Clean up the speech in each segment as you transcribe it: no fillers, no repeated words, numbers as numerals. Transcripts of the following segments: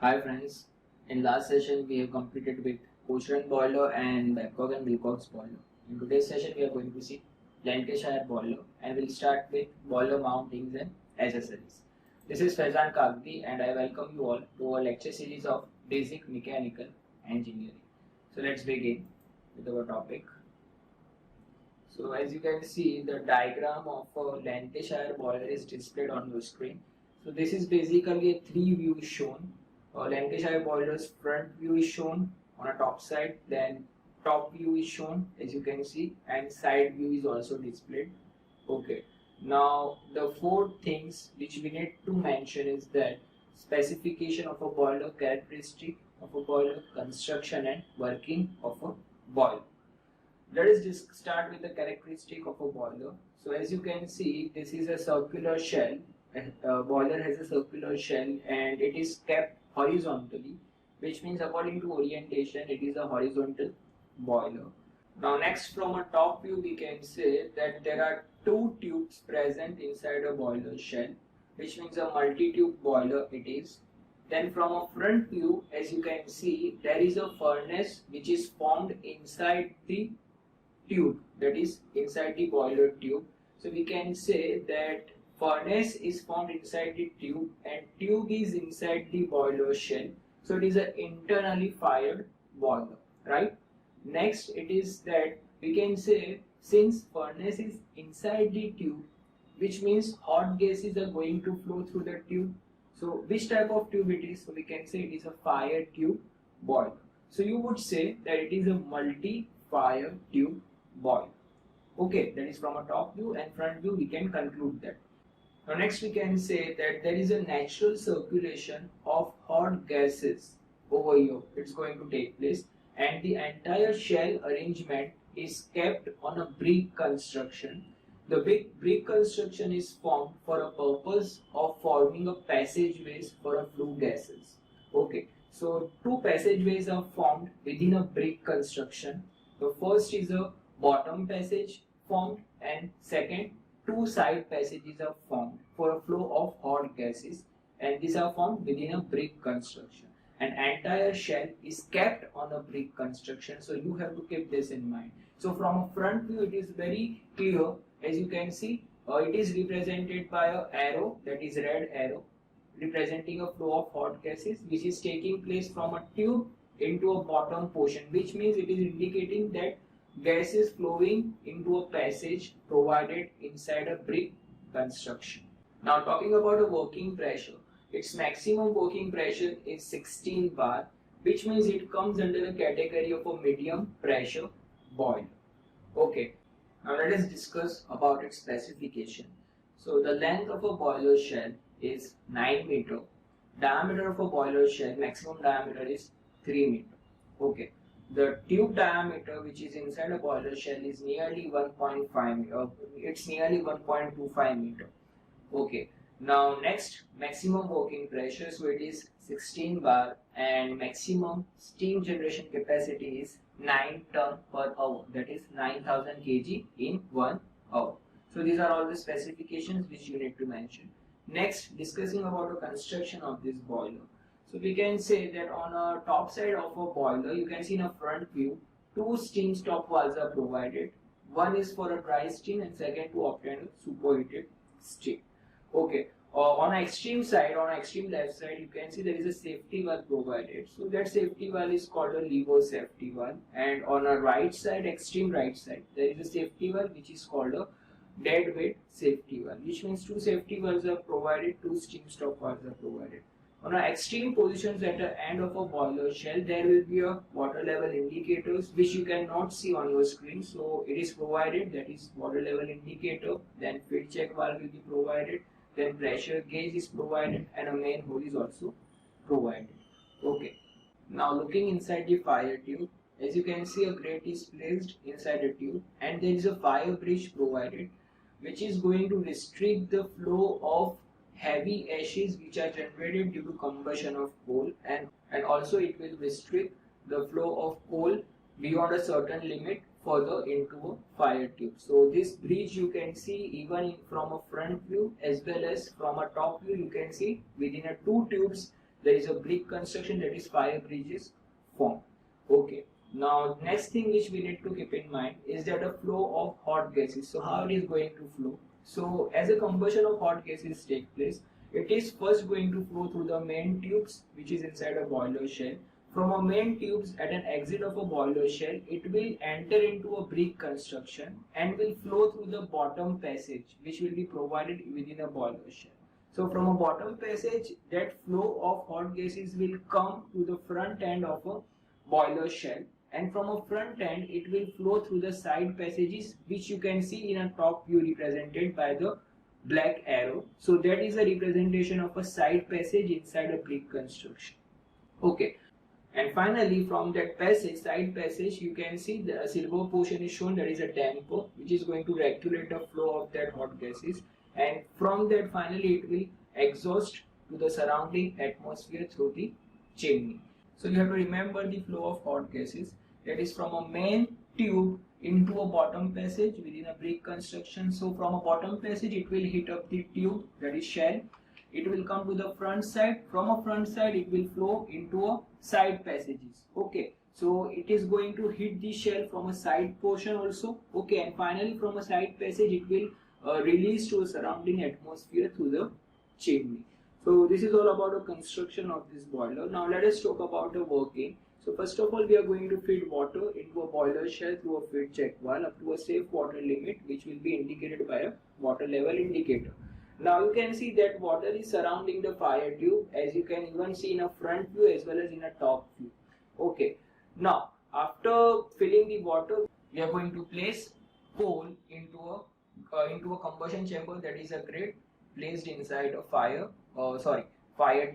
Hi friends, in last session we have completed with Cochrane boiler and Babcock and Wilcox boiler. In today's session we are going to see Lancashire boiler and we'll start with boiler mountings and accessories. This is Faizan Kagdi and I welcome you all to our lecture series of Basic Mechanical Engineering. So let's begin with our topic. So as you can see, the diagram of a Lancashire boiler is displayed on your screen. So this is basically a three view shown. Lancashire boiler's front view is shown on a top side, then top view is shown as you can see, and side view is also displayed. Okay. Now the four things which we need to mention is that specification of a boiler, characteristic of a boiler, construction and working of a boiler. Let us just start with the characteristic of a boiler. So as you can see, this is a circular shell. A boiler has a circular shell and it is kept horizontally, which means according to orientation, it is a horizontal boiler. Now next, from a top view, we can say that there are two tubes present inside a boiler shell, which means a multi-tube boiler it is. Then from a front view, as you can see, there is a furnace which is formed inside the tube, that is inside the boiler tube. So we can say that furnace is formed inside the tube and tube is inside the boiler shell. So it is an internally fired boiler, right? Next, it is that we can say since furnace is inside the tube, which means hot gases are going to flow through the tube. So which type of tube it is? So we can say it is a fire tube boiler. So you would say that it is a multi-fire tube boiler. Okay, that is from a top view, and front view we can conclude that. Now next we can say that there is a natural circulation of hot gases over here. It's going to take place and the entire shell arrangement is kept on a brick construction. The big brick construction is formed for a purpose of forming a passageways for a flue gases. Okay, so two passageways are formed within a brick construction. The first is a bottom passage formed and second two side passages are formed for a flow of hot gases, and these are formed within a brick construction. An entire shell is kept on a brick construction, so you have to keep this in mind. So from a front view it is very clear. As you can see, it is represented by a arrow, that is red arrow, representing a flow of hot gases which is taking place from a tube into a bottom portion, which means it is indicating that gas is flowing into a passage provided inside a brick construction. Now talking about a working pressure, its maximum working pressure is 16 bar, which means it comes under the category of a medium pressure boiler. Okay, now let us discuss about its specification. So the length of a boiler shell is 9 meter. Diameter of a boiler shell, maximum diameter is 3 meter. Okay. The tube diameter which is inside a boiler shell is nearly 1.5 meter. It's nearly 1.25 meter. Okay. Now next, maximum working pressure. So it is 16 bar and maximum steam generation capacity is 9 ton per hour. That is 9000 kg in 1 hour. So these are all the specifications which you need to mention. Next, discussing about the construction of this boiler. So we can say that on a top side of a boiler, you can see in a front view, two steam stop valves are provided. One is for a dry steam and second to obtain a superheated steam. Okay. On extreme side, on extreme left side, you can see there is a safety valve provided. So that safety valve is called a lever safety valve. And on a right side, extreme right side, there is a safety valve which is called a dead weight safety valve, which means two safety valves are provided, two steam stop valves are provided. On our extreme positions at the end of a boiler shell, there will be a water level indicators which you cannot see on your screen. So it is provided, that is water level indicator, then feed check valve will be provided, then pressure gauge is provided and a main hole is also provided. Okay. Now looking inside the fire tube, as you can see a grate is placed inside the tube and there is a fire bridge provided which is going to restrict the flow of heavy ashes which are generated due to combustion of coal, and also it will restrict the flow of coal beyond a certain limit further into a fire tube. So this bridge you can see even from a front view as well as from a top view, you can see within a two tubes there is a brick construction, that is fire bridges formed. Okay. Now next thing which we need to keep in mind is that the flow of hot gases. So how it is going to flow? So as a combustion of hot gases take place, it is first going to flow through the main tubes which is inside a boiler shell. From a main tubes at an exit of a boiler shell, it will enter into a brick construction and will flow through the bottom passage which will be provided within a boiler shell. So from a bottom passage, that flow of hot gases will come to the front end of a boiler shell, and from a front end it will flow through the side passages which you can see in a top view represented by the black arrow. So that is a representation of a side passage inside a brick construction. Okay. And finally, from that passage, side passage, you can see the silver portion is shown, that is a damper which is going to regulate the flow of that hot gases, and from that finally it will exhaust to the surrounding atmosphere through the chimney. So you have to remember the flow of hot gases, that is from a main tube into a bottom passage within a brick construction. So from a bottom passage it will heat up the tube, that is shell. It will come to the front side. From a front side it will flow into a side passages. Okay, so it is going to hit the shell from a side portion also. Okay, and finally from a side passage it will release to a surrounding atmosphere through the chimney. So this is all about the construction of this boiler. Now let us talk about the working. So first of all, we are going to feed water into a boiler shell through a feed check valve up to a safe water limit which will be indicated by a water level indicator. Now you can see that water is surrounding the fire tube, as you can even see in a front view as well as in a top view. Okay. Now after filling the water, we are going to place coal into a combustion chamber, that is a grate placed inside a fire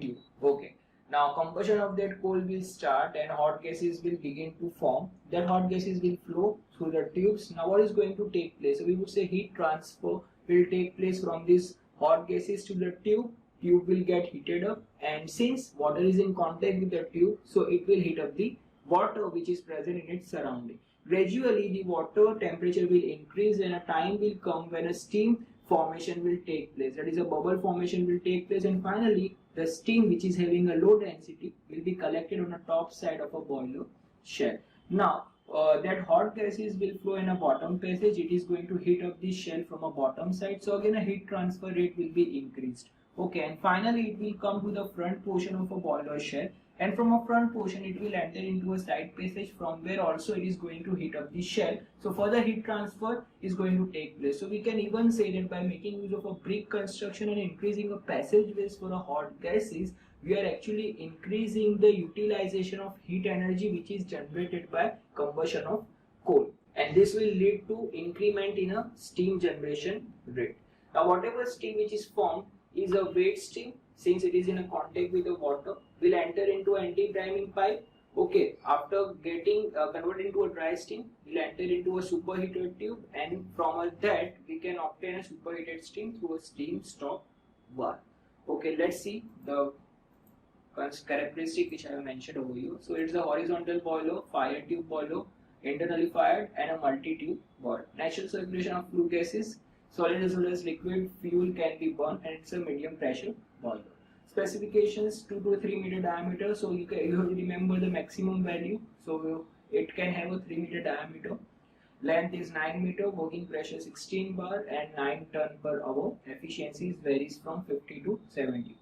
tube. Okay. Now combustion of that coal will start and hot gases will begin to form. That hot gases will flow through the tubes. Now what is going to take place? So we would say heat transfer will take place from this hot gases to the tube. Tube will get heated up, and since water is in contact with the tube, so it will heat up the water which is present in its surrounding. Gradually the water temperature will increase and a time will come when a steam formation will take place, that is a bubble formation will take place, and finally the steam which is having a low density will be collected on the top side of a boiler shell. Now that hot gases will flow in a bottom passage. It is going to heat up the shell from a bottom side, so again a heat transfer rate will be increased. Okay, and finally it will come to the front portion of a boiler shell, and from a front portion it will enter into a side passage from where also it is going to heat up the shell. So further heat transfer is going to take place. So we can even say that by making use of a brick construction and increasing a passageways for a hot gases, we are actually increasing the utilization of heat energy which is generated by combustion of coal, and this will lead to increment in a steam generation rate. Now whatever steam which is formed is a wet steam, since it is in a contact with the water, will enter into an anti-priming pipe. Okay, after getting converted into a dry steam, will enter into a superheated tube, and from that we can obtain a superheated steam through a steam stop valve. Okay, let's see the characteristic which I have mentioned over here. So it's a horizontal boiler, fire tube boiler, internally fired, and a multi-tube boiler. Natural circulation of flue gases, solid as well as liquid fuel can be burned, and it's a medium pressure boiler. Specifications 2 to 3 meter diameter. So you have to remember the maximum value. So it can have a 3 meter diameter. Length is 9 meter, working pressure 16 bar, and 9 ton per hour. Efficiency varies from 50 to 70%.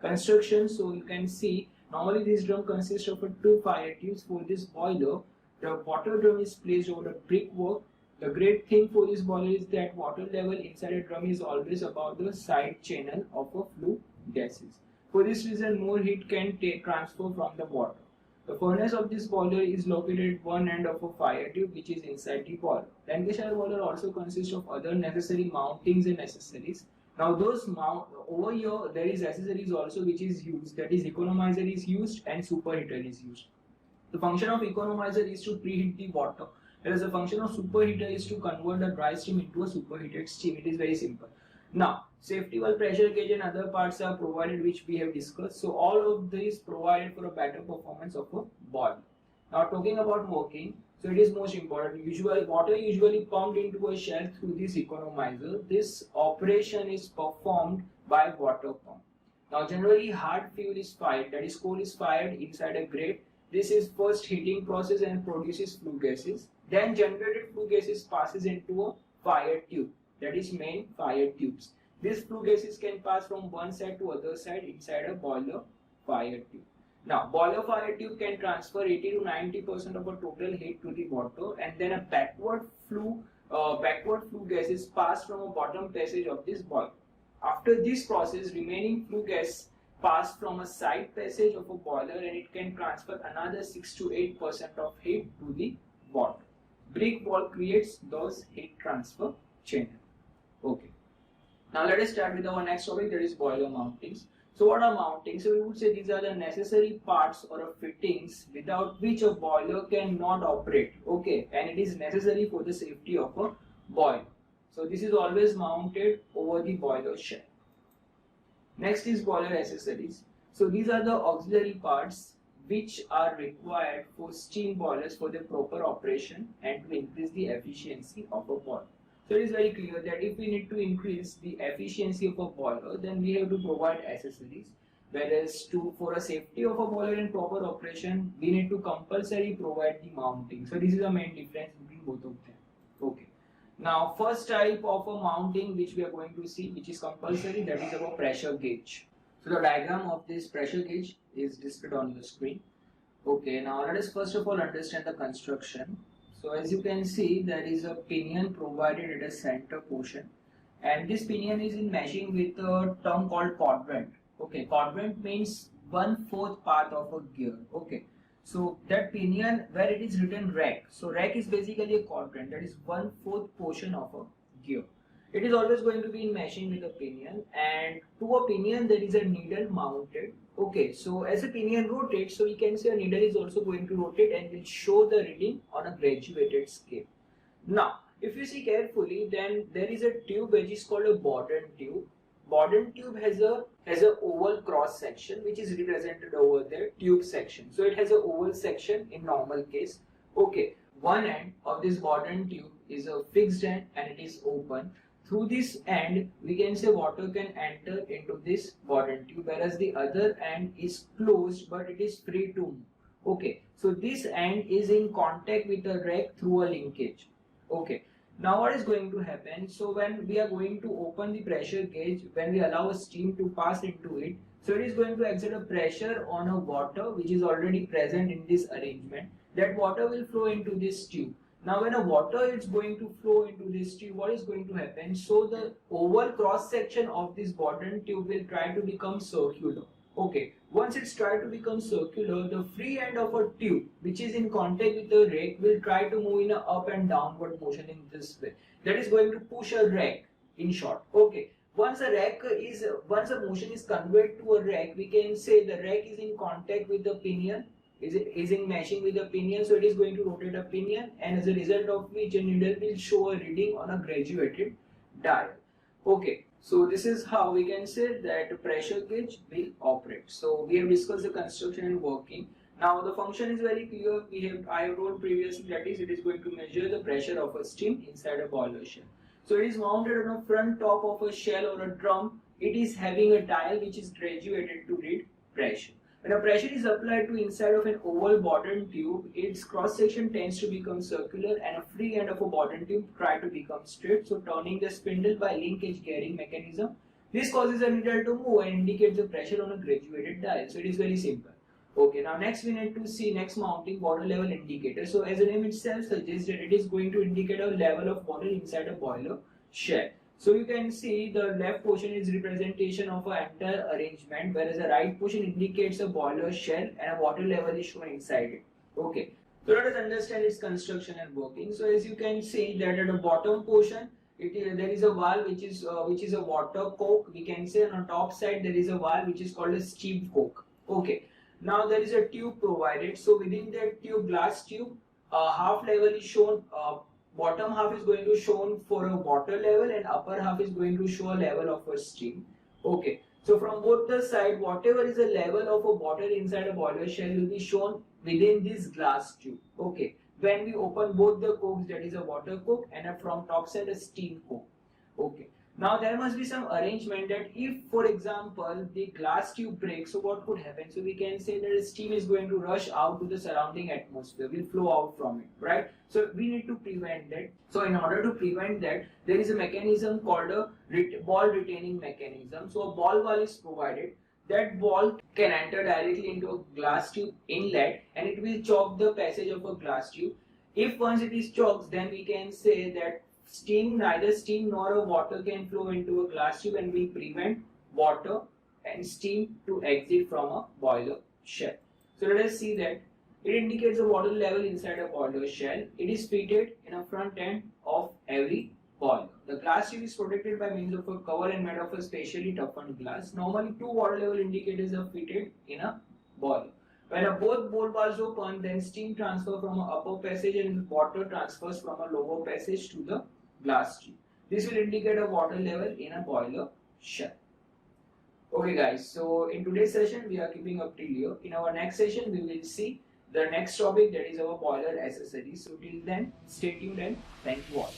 Construction, so you can see normally this drum consists of 2 fire tubes. For this boiler, the water drum is placed over the brickwork. The great thing for this boiler is that water level inside a drum is always above the side channel of a flue gases. For this reason, more heat can transfer from the water. The furnace of this boiler is located at one end of a fire tube which is inside the boiler. Lancashire boiler also consists of other necessary mountings and accessories. Now those over here there is accessories also which is used, that is economizer is used and superheater is used. The function of economizer is to preheat the water, whereas the function of superheater is to convert the dry steam into a superheated steam. It is very simple. Now safety valve, pressure gauge and other parts are provided which we have discussed. So all of these provided for a better performance of a boiler. Now talking about working, so it is most important. Water usually pumped into a shell through this economizer. This operation is performed by water pump. Now generally hard fuel is fired, that is coal is fired inside a grate. This is first heating process and produces flue gases. Then generated flue gases passes into a fire tube, that is main fire tubes. These flue gases can pass from one side to other side inside a boiler fire tube. Now, boiler fire tube can transfer 80 to 90% of a total heat to the water, and then a backward flue gases pass from a bottom passage of this boiler. After this process, remaining flue gas pass from a side passage of a boiler, and it can transfer another 6 to 8% of heat to the bottom. Brick wall creates those heat transfer channel. Okay. Now let us start with our next topic, that is boiler mountings. So what are mountings? So we would say these are the necessary parts or fittings without which a boiler cannot operate. Okay, and it is necessary for the safety of a boiler. So this is always mounted over the boiler shell. Next is boiler accessories. So these are the auxiliary parts which are required for steam boilers for their proper operation and to increase the efficiency of a boiler. So it is very clear that if we need to increase the efficiency of a boiler, then we have to provide accessories. Whereas for a safety of a boiler in proper operation, we need to compulsory provide the mounting. So this is the main difference between both of them. Okay. Now first type of a mounting which we are going to see, which is compulsory, that is our pressure gauge. So the diagram of this pressure gauge is displayed on the screen. Okay. Now let us first of all understand the construction. So as you can see, there is a pinion provided at a center portion, and this pinion is in meshing with a term called quadrant. Okay, quadrant means 1/4 part of a gear. Okay, so that pinion where it is written rack. So rack is basically a quadrant, that is 1/4 portion of a gear. It is always going to be in meshing with a pinion, and to a pinion there is a needle mounted. Okay, so as a pinion rotates, so we can say a needle is also going to rotate and will show the reading on a graduated scale. Now, if you see carefully, then there is a tube which is called a Bourdon tube. Bourdon tube has a oval cross section which is represented over there, tube section. So it has a oval section in normal case. Okay, one end of this Bourdon tube is a fixed end and it is open. Through this end, we can say water can enter into this Bourdon tube, whereas the other end is closed but it is free to move. Okay, so this end is in contact with the rack through a linkage. Okay, now what is going to happen? So when we are going to open the pressure gauge, when we allow a steam to pass into it, so it is going to exert a pressure on a water which is already present in this arrangement. That water will flow into this tube. Now when a water is going to flow into this tube, what is going to happen? So the oval cross section of this Bourdon tube will try to become circular. Okay, once it's tried to become circular, the free end of a tube which is in contact with the rack will try to move in a up and downward motion in this way. That is going to push a rack, in short. Okay, once a motion is conveyed to a rack, we can say the rack is in contact with the pinion, is in meshing with the pinion, so it is going to rotate a pinion, and as a result of which a needle will show a reading on a graduated dial. Okay, so this is how we can say that pressure gauge will operate. So we have discussed the construction and working. Now the function is very clear. I have told previously, that is, it is going to measure the pressure of a steam inside a boiler shell. So it is mounted on a front top of a shell or a drum. It is having a dial which is graduated to read pressure. When a pressure is applied to inside of an oval Bourdon tube, its cross section tends to become circular and a free end of a Bourdon tube try to become straight, so turning the spindle by linkage gearing mechanism. This causes a needle to move and indicates the pressure on a graduated dial. So it is very simple. Okay, now next we need to see next mounting, water level indicator. So as the name itself suggests, that it is going to indicate a level of water inside a boiler shell. So you can see the left portion is representation of an entire arrangement, whereas the right portion indicates a boiler shell and a water level is shown inside it. Okay, so let us understand its construction and working. So as you can see that at the bottom portion, there is a valve which is a water coke, we can say, and on top side there is a valve which is called a steam coke. Okay, now there is a tube provided. So within that tube, glass tube, half level is shown. Bottom half is going to show for a water level and upper half is going to show a level of a steam. Okay, so from both the side, whatever is the level of a water inside a boiler shell will be shown within this glass tube. Okay, when we open both the cokes, that is a water coke and from top side a steam coke. Okay, Now there must be some arrangement that if, for example, the glass tube breaks, so what could happen? So we can say that steam is going to rush out to the surrounding atmosphere, will flow out from it, right? So we need to prevent that. So in order to prevent that, there is a mechanism called a ball retaining mechanism. So a ball valve is provided. That ball can enter directly into a glass tube inlet and it will choke the passage of a glass tube. If once it is choked, then we can say that neither steam nor a water can flow into a glass tube and will prevent water and steam to exit from a boiler shell. So let us see that it indicates the water level inside a boiler shell. It is fitted in a front end of every boiler. The glass tube is protected by means of a cover and made of a specially toughened glass. Normally, two water level indicators are fitted in a boiler. When both bowl valves open, then steam transfer from a upper passage and water transfers from a lower passage to the glass tube. This will indicate a water level in a boiler shell. Okay guys, so in today's session we are keeping up till here. In our next session we will see the next topic, that is our boiler accessories. So till then, stay tuned and thank you all.